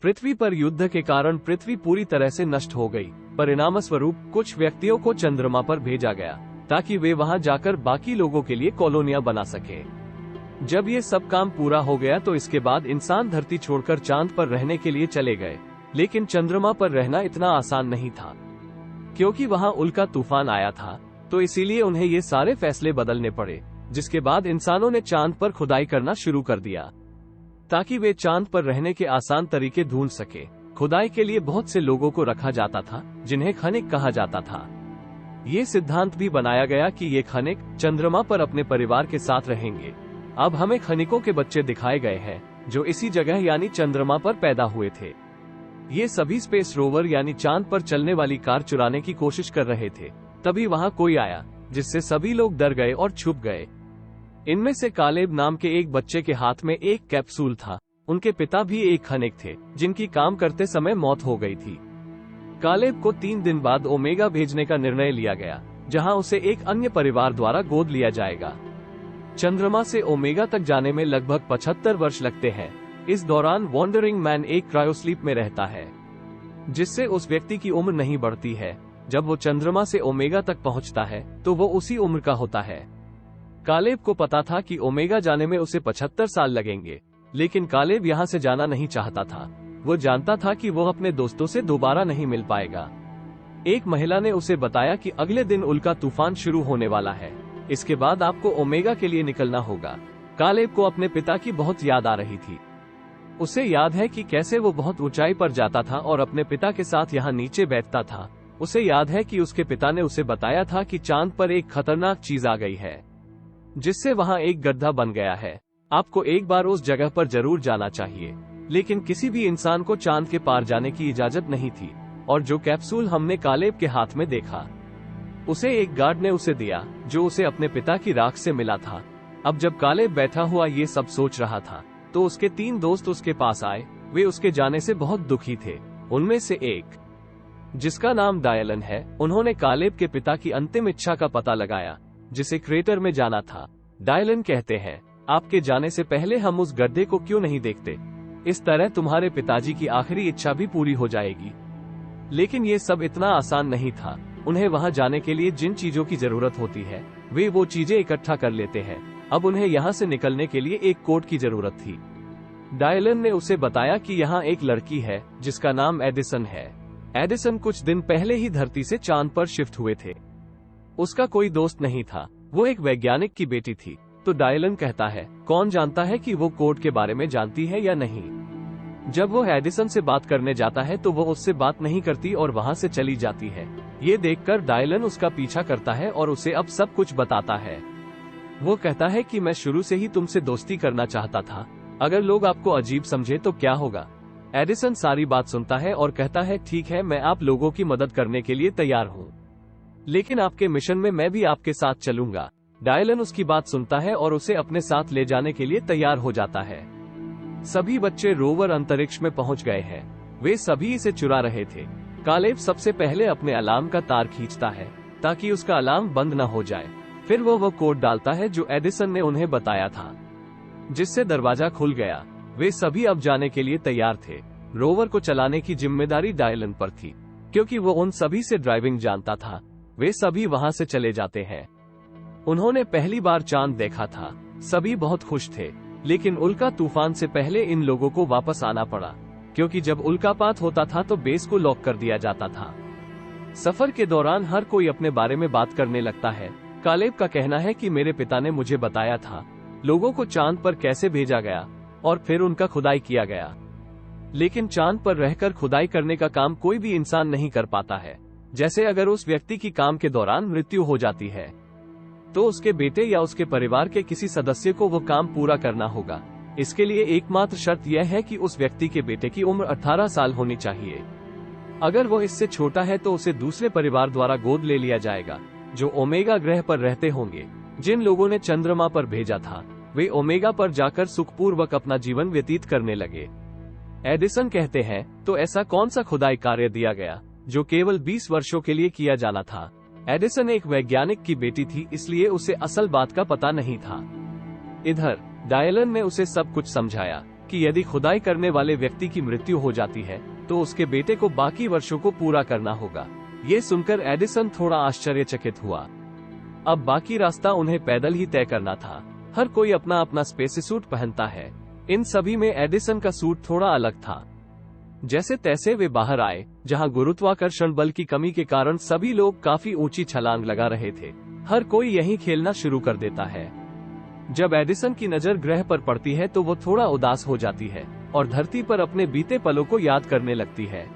पृथ्वी पर युद्ध के कारण पृथ्वी पूरी तरह से नष्ट हो गई। परिणामस्वरूप कुछ व्यक्तियों को चंद्रमा पर भेजा गया ताकि वे वहां जाकर बाकी लोगों के लिए कॉलोनियां बना सके। जब ये सब काम पूरा हो गया तो इसके बाद इंसान धरती छोड़कर चांद पर रहने के लिए चले गए। लेकिन चंद्रमा पर रहना इतना आसान नहीं था, क्योंकि वहां उल्का तूफान आया था, तो इसीलिए उन्हें ये सारे फैसले बदलने पड़े। जिसके बाद इंसानों ने चांद पर खुदाई करना शुरू कर दिया ताकि वे चांद पर रहने के आसान तरीके ढूंढ सके। खुदाई के लिए बहुत से लोगों को रखा जाता था जिन्हें खनिक कहा जाता था। ये सिद्धांत भी बनाया गया कि ये खनिक चंद्रमा पर अपने परिवार के साथ रहेंगे। अब हमें खनिकों के बच्चे दिखाए गए हैं जो इसी जगह यानी चंद्रमा पर पैदा हुए थे। ये सभी स्पेस रोवर यानी चांद पर चलने वाली कार चुराने की कोशिश कर रहे थे। तभी वहां कोई आया जिससे सभी लोग डर गए और छुप गए। इनमें से कालेब नाम के एक बच्चे के हाथ में एक कैप्सूल था। उनके पिता भी एक खनिक थे जिनकी काम करते समय मौत हो गई थी। कालेब को 3 दिन बाद ओमेगा भेजने का निर्णय लिया गया, जहां उसे एक अन्य परिवार द्वारा गोद लिया जाएगा। चंद्रमा से ओमेगा तक जाने में लगभग 75 वर्ष लगते हैं। इस दौरान वॉन्डरिंग मैन एक क्रायोस्लीप में रहता है, जिससे उस व्यक्ति की उम्र नहीं बढ़ती है। जब वो चंद्रमा से ओमेगा तक पहुंचता है तो वो उसी उम्र का होता है। कालेब को पता था कि ओमेगा जाने में उसे 75 साल लगेंगे, लेकिन कालेब यहाँ से जाना नहीं चाहता था। वो जानता था कि वो अपने दोस्तों से दोबारा नहीं मिल पाएगा। एक महिला ने उसे बताया कि अगले दिन उल्का तूफान शुरू होने वाला है, इसके बाद आपको ओमेगा के लिए निकलना होगा। कालेब को अपने पिता की बहुत याद आ रही थी। उसे याद है कि कैसे वो बहुत ऊंचाई पर जाता था और अपने पिता के साथ यहाँ नीचे बैठता था। उसे याद है कि उसके पिता ने उसे बताया था कि चांद पर एक खतरनाक चीज आ गई है, जिससे वहाँ एक गड्ढा बन गया है। आपको एक बार उस जगह पर जरूर जाना चाहिए। लेकिन किसी भी इंसान को चांद के पार जाने की इजाजत नहीं थी। और जो कैप्सूल हमने कालेब के हाथ में देखा, उसे एक गार्ड ने उसे दिया जो उसे अपने पिता की राख से मिला था। अब जब कालेब बैठा हुआ ये सब सोच रहा था तो उसके 3 दोस्त उसके पास आए। वे उसके जाने से बहुत दुखी थे। उनमें से एक, जिसका नाम डायलन है, उन्होंने कालेब के पिता की अंतिम इच्छा का पता लगाया, जिसे क्रेटर में जाना था। डायलन कहते हैं, आपके जाने से पहले हम उस गड्ढे को क्यों नहीं देखते? इस तरह तुम्हारे पिताजी की आखिरी इच्छा भी पूरी हो जाएगी। लेकिन ये सब इतना आसान नहीं था। उन्हें वहां जाने के लिए जिन चीजों की जरूरत होती है, वे वो चीजें इकट्ठा कर लेते हैं। अब उन्हें यहाँ से निकलने के लिए एक कोट की जरूरत थी। डायलन ने उसे बताया कि यहाँ एक लड़की है जिसका नाम एडिसन है। एडिसन कुछ दिन पहले ही धरती से चांद पर शिफ्ट हुए थे। उसका कोई दोस्त नहीं था, वो एक वैज्ञानिक की बेटी थी। तो डायलन कहता है, कौन जानता है कि वो कोड के बारे में जानती है या नहीं। जब वो एडिसन से बात करने जाता है तो वो उससे बात नहीं करती और वहाँ से चली जाती है। ये देखकर डायलन उसका पीछा करता है और उसे अब सब कुछ बताता है। वो कहता है कि मैं शुरू से ही तुमसे दोस्ती करना चाहता था। अगर लोग आपको अजीब समझे तो क्या होगा? एडिसन सारी बात सुनता है और कहता है, ठीक है, मैं आप लोगों की मदद करने के लिए तैयार हूँ, लेकिन आपके मिशन में मैं भी आपके साथ चलूंगा। डायलन उसकी बात सुनता है और उसे अपने साथ ले जाने के लिए तैयार हो जाता है। सभी बच्चे रोवर अंतरिक्ष में पहुंच गए हैं। वे सभी इसे चुरा रहे थे। कालेब सबसे पहले अपने अलार्म का तार खींचता है ताकि उसका अलार्म बंद न हो जाए। फिर वो कोड डालता है जो एडिसन ने उन्हें बताया था, जिससे दरवाजा खुल गया। वे सभी अब जाने के लिए तैयार थे। रोवर को चलाने की जिम्मेदारी डायलन पर थी, क्योंकि वो उन सभी से ड्राइविंग जानता था। वे सभी वहां से चले जाते हैं। उन्होंने पहली बार चांद देखा था। सभी बहुत खुश थे, लेकिन उल्का तूफान से पहले इन लोगों को वापस आना पड़ा, क्योंकि जब उल्कापात होता था तो बेस को लॉक कर दिया जाता था। सफर के दौरान हर कोई अपने बारे में बात करने लगता है। कालेब का कहना है कि मेरे पिता ने मुझे बताया था लोगों को चांद पर कैसे भेजा गया और फिर उनका खुदाई किया गया। लेकिन चांद पर रहकर खुदाई करने का काम कोई भी इंसान नहीं कर पाता है। जैसे अगर उस व्यक्ति की काम के दौरान मृत्यु हो जाती है तो उसके बेटे या उसके परिवार के किसी सदस्य को वो काम पूरा करना होगा। इसके लिए एकमात्र शर्त यह है कि उस व्यक्ति के बेटे की उम्र 18 साल होनी चाहिए। अगर वो इससे छोटा है तो उसे दूसरे परिवार द्वारा गोद ले लिया जाएगा जो ओमेगा ग्रह पर रहते होंगे। जिन लोगों ने चंद्रमा पर भेजा था वे ओमेगा पर जाकर सुखपूर्वक अपना जीवन व्यतीत करने लगे। एडिसन कहते हैं, तो ऐसा कौन सा खुदाई कार्य दिया गया जो केवल 20 वर्षों के लिए किया जाना था? एडिसन एक वैज्ञानिक की बेटी थी, इसलिए उसे असल बात का पता नहीं था। इधर डायलन ने उसे सब कुछ समझाया कि यदि खुदाई करने वाले व्यक्ति की मृत्यु हो जाती है तो उसके बेटे को बाकी वर्षों को पूरा करना होगा। ये सुनकर एडिसन थोड़ा आश्चर्यचकित हुआ। अब बाकी रास्ता उन्हें पैदल ही तय करना था। हर कोई अपना अपना स्पेस सूट पहनता है। इन सभी में एडिसन का सूट थोड़ा अलग था। जैसे तैसे वे बाहर आए, जहां गुरुत्वाकर्षण बल की कमी के कारण सभी लोग काफी ऊंची छलांग लगा रहे थे। हर कोई यहीं खेलना शुरू कर देता है। जब एडिसन की नजर ग्रह पर पड़ती है तो वो थोड़ा उदास हो जाती है और धरती पर अपने बीते पलों को याद करने लगती है।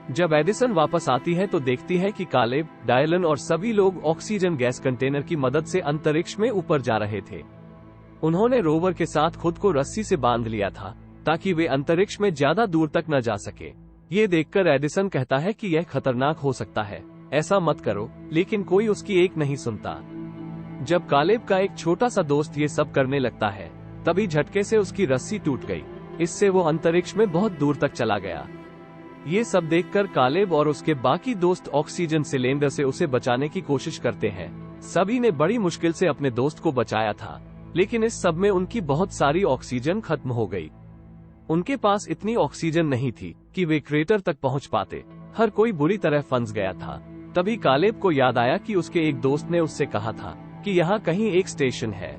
जब एडिसन वापस आती है तो देखती है कि कालेब, डायलन और सभी लोग ऑक्सीजन गैस कंटेनर की मदद से अंतरिक्ष में ऊपर जा रहे थे। उन्होंने रोवर के साथ खुद को रस्सी से बांध लिया था ताकि वे अंतरिक्ष में ज्यादा दूर तक न जा सके। ये देखकर एडिसन कहता है कि यह खतरनाक हो सकता है, ऐसा मत करो, लेकिन कोई उसकी एक नहीं सुनता। जब कालेब का एक छोटा सा दोस्त ये सब करने लगता है, तभी झटके से उसकी रस्सी टूट गई। इससे वो अंतरिक्ष में बहुत दूर तक चला गया। ये सब देखकर कालेब और उसके बाकी दोस्त ऑक्सीजन सिलेंडर से उसे बचाने की कोशिश करते हैं। सभी ने बड़ी मुश्किल से अपने दोस्त को बचाया था, लेकिन इस सब में उनकी बहुत सारी ऑक्सीजन खत्म हो गई। उनके पास इतनी ऑक्सीजन नहीं थी कि वे क्रेटर तक पहुंच पाते। हर कोई बुरी तरह फंस गया था। तभी कालेब को याद आया कि उसके एक दोस्त ने उससे कहा था कि यहाँ कहीं एक स्टेशन है,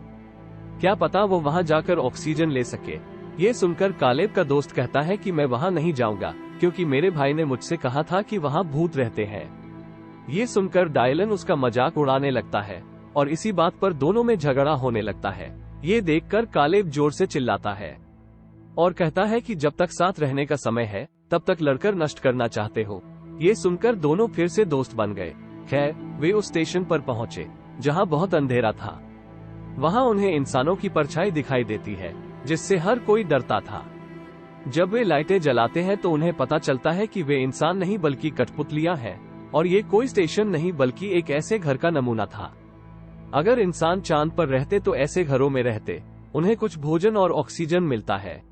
क्या पता वो वहाँ जाकर ऑक्सीजन ले सके। ये सुनकर कालेब का दोस्त कहता है कि मैं वहाँ नहीं जाऊंगा, क्योंकि मेरे भाई ने मुझसे कहा था कि वहाँ भूत रहते हैं। ये सुनकर डायलन उसका मजाक उड़ाने लगता है और इसी बात पर दोनों में झगड़ा होने लगता है। ये देखकर कालेब जोर से चिल्लाता है और कहता है कि जब तक साथ रहने का समय है तब तक लड़कर नष्ट करना चाहते हो। ये सुनकर दोनों फिर से दोस्त बन गए। खैर, वे उस स्टेशन पर पहुंचे जहां बहुत अंधेरा था। वहां उन्हें इंसानों की परछाई दिखाई देती है, जिससे हर कोई डरता था। जब वे लाइटें जलाते हैं तो उन्हें पता चलता है कि वे इंसान नहीं बल्कि कठपुतलियां हैं और ये कोई स्टेशन नहीं बल्कि एक ऐसे घर का नमूना था। अगर इंसान चांद पर रहते तो ऐसे घरों में रहते। उन्हें कुछ भोजन और ऑक्सीजन मिलता है।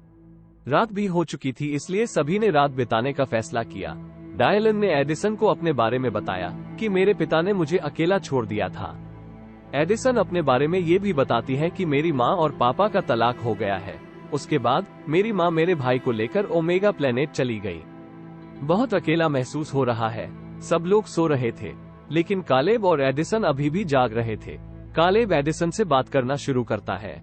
रात भी हो चुकी थी, इसलिए सभी ने रात बिताने का फैसला किया। डायलन ने एडिसन को अपने बारे में बताया कि मेरे पिता ने मुझे अकेला छोड़ दिया था। एडिसन अपने बारे में ये भी बताती है कि मेरी माँ और पापा का तलाक हो गया है। उसके बाद मेरी माँ मेरे भाई को लेकर ओमेगा प्लेनेट चली गई। बहुत अकेला महसूस हो रहा है। सब लोग सो रहे थे, लेकिन कालेब और एडिसन अभी भी जाग रहे थे। कालेब एडिसन से बात करना शुरू करता है।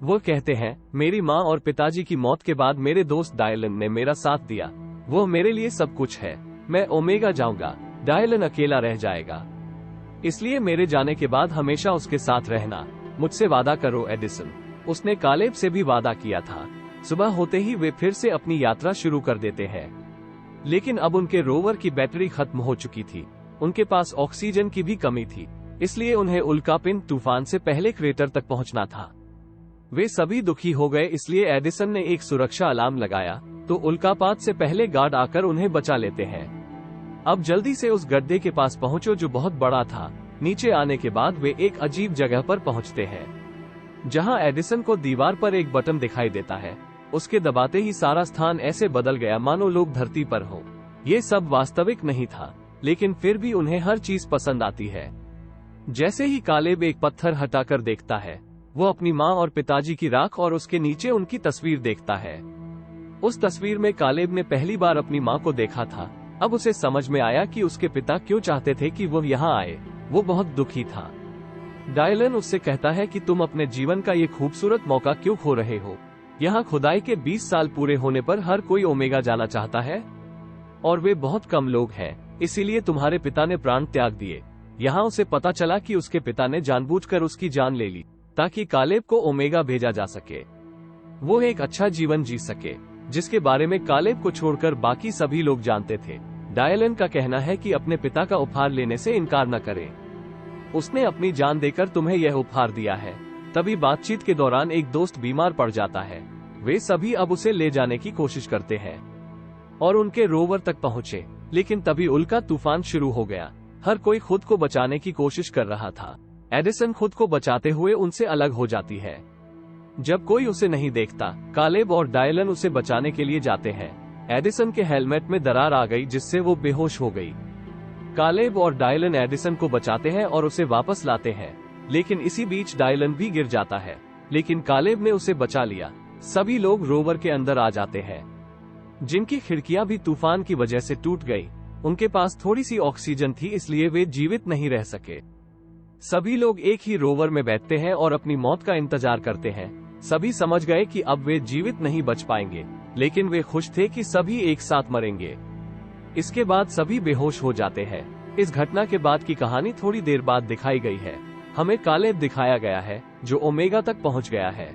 वो कहते हैं, मेरी माँ और पिताजी की मौत के बाद मेरे दोस्त डायलन ने मेरा साथ दिया। वो मेरे लिए सब कुछ है। मैं ओमेगा जाऊंगा, डायलन अकेला रह जाएगा। इसलिए मेरे जाने के बाद हमेशा उसके साथ रहना। मुझसे वादा करो एडिसन। उसने कालेब से भी वादा किया था। सुबह होते ही वे फिर से अपनी यात्रा शुरू कर देते हैं, लेकिन अब उनके रोवर की बैटरी खत्म हो चुकी थी। उनके पास ऑक्सीजन की भी कमी थी, इसलिए उन्हें उल्कापिंड तूफान से पहले क्रेटर तक पहुंचना था। वे सभी दुखी हो गए, इसलिए एडिसन ने एक सुरक्षा अलार्म लगाया तो उल्कापात से पहले गार्ड आकर उन्हें बचा लेते हैं। अब जल्दी से उस गड्ढे के पास पहुंचो जो बहुत बड़ा था। नीचे आने के बाद वे एक अजीब जगह पर पहुंचते हैं, जहां एडिसन को दीवार पर एक बटन दिखाई देता है। उसके दबाते ही सारा स्थान ऐसे बदल गया मानो लोग धरती पर हो। ये सब वास्तविक नहीं था, लेकिन फिर भी उन्हें हर चीज पसंद आती है। जैसे ही कालेब एक पत्थर हटाकर देखता है, वो अपनी माँ और पिताजी की राख और उसके नीचे उनकी तस्वीर देखता है। उस तस्वीर में कालेब ने पहली बार अपनी माँ को देखा था। अब उसे समझ में आया कि उसके पिता क्यों चाहते थे कि वो यहाँ आए। वो बहुत दुखी था। डायलन उससे कहता है कि तुम अपने जीवन का ये खूबसूरत मौका क्यों खो रहे हो। यहाँ खुदाई के 20 साल पूरे होने पर हर कोई ओमेगा जाना चाहता है और वे बहुत कम लोग हैं, इसीलिए तुम्हारे पिता ने प्राण त्याग दिए। यहाँ उसे पता चला कि उसके पिता ने जानबूझकर उसकी जान ले ली ताकि कालेब को ओमेगा भेजा जा सके, वो एक अच्छा जीवन जी सके, जिसके बारे में कालेब को छोड़कर बाकी सभी लोग जानते थे। डायलन का कहना है कि अपने पिता का उपहार लेने से इनकार न करें। उसने अपनी जान देकर तुम्हें यह उपहार दिया है। तभी बातचीत के दौरान एक दोस्त बीमार पड़ जाता है। वे सभी अब उसे ले जाने की कोशिश करते हैं और उनके रोवर तक पहुंचे, लेकिन तभी उल्का तूफान शुरू हो गया। हर कोई खुद को बचाने की कोशिश कर रहा था। एडिसन खुद को बचाते हुए उनसे अलग हो जाती है। जब कोई उसे नहीं देखता, कालेब और डायलन उसे बचाने के लिए जाते हैं। एडिसन के हेलमेट में दरार आ गई, जिससे वो बेहोश हो गई। कालेब और डायलन एडिसन को बचाते हैं और उसे वापस लाते हैं, लेकिन इसी बीच डायलन भी गिर जाता है, लेकिन कालेब ने उसे बचा लिया। सभी लोग रोवर के अंदर आ जाते हैं। जिनकी खिड़कियां भी तूफान की वजह से टूट गई, उनके पास थोड़ी सी ऑक्सीजन थी, इसलिए वे जीवित नहीं रह सके। सभी लोग एक ही रोवर में बैठते हैं और अपनी मौत का इंतजार करते हैं। सभी समझ गए कि अब वे जीवित नहीं बच पाएंगे, लेकिन वे खुश थे कि सभी एक साथ मरेंगे। इसके बाद सभी बेहोश हो जाते हैं। इस घटना के बाद की कहानी थोड़ी देर बाद दिखाई गई है। हमें कालेब दिखाया गया है जो ओमेगा तक पहुंच गया है।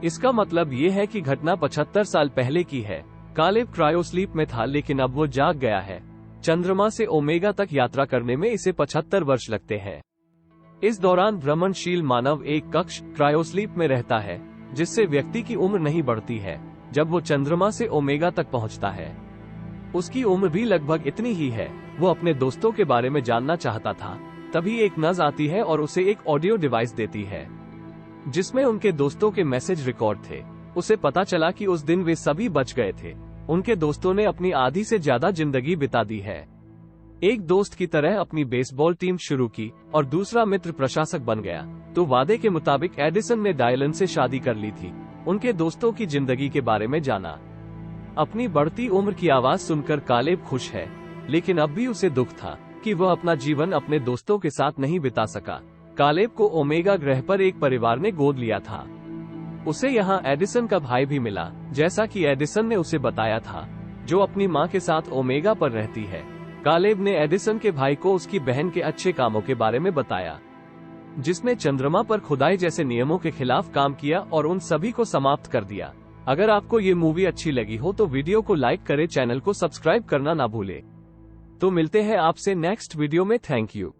इसका मतलब ये है कि घटना 75 साल पहले की है। कालेब क्रायोस्लीप में था, लेकिन अब वो जाग गया है। चंद्रमा से ओमेगा तक यात्रा करने में इसे 75 वर्ष लगते हैं। इस दौरान भ्रमणशील मानव एक कक्ष क्रायोस्लीप में रहता है, जिससे व्यक्ति की उम्र नहीं बढ़ती है। जब वो चंद्रमा से ओमेगा तक पहुंचता है, उसकी उम्र भी लगभग इतनी ही है। वो अपने दोस्तों के बारे में जानना चाहता था। तभी एक नर्स आती है और उसे एक ऑडियो डिवाइस देती है, जिसमें उनके दोस्तों के मैसेज रिकॉर्ड थे। उसे पता चला कि उस दिन वे सभी बच गए थे। उनके दोस्तों ने अपनी आधी से ज्यादा जिंदगी बिता दी है। एक दोस्त की तरह अपनी बेसबॉल टीम शुरू की और दूसरा मित्र प्रशासक बन गया। तो वादे के मुताबिक एडिसन ने डायलन से शादी कर ली थी। उनके दोस्तों की जिंदगी के बारे में जाना। अपनी बढ़ती उम्र की आवाज सुनकर कालेब खुश है, लेकिन अब भी उसे दुख था कि वह अपना जीवन अपने दोस्तों के साथ नहीं बिता सका। कालेब को ओमेगा ग्रह पर एक परिवार ने गोद लिया था। उसे यहाँ एडिसन का भाई भी मिला, जैसा कि एडिसन ने उसे बताया था, जो अपनी माँ के साथ ओमेगा पर रहती है। कालेब ने एडिसन के भाई को उसकी बहन के अच्छे कामों के बारे में बताया, जिसने चंद्रमा पर खुदाई जैसे नियमों के खिलाफ काम किया और उन सभी को समाप्त कर दिया। अगर आपको ये मूवी अच्छी लगी हो तो वीडियो को लाइक करें, चैनल को सब्सक्राइब करना ना भूले। तो मिलते हैं आपसे नेक्स्ट वीडियो में। Thank you.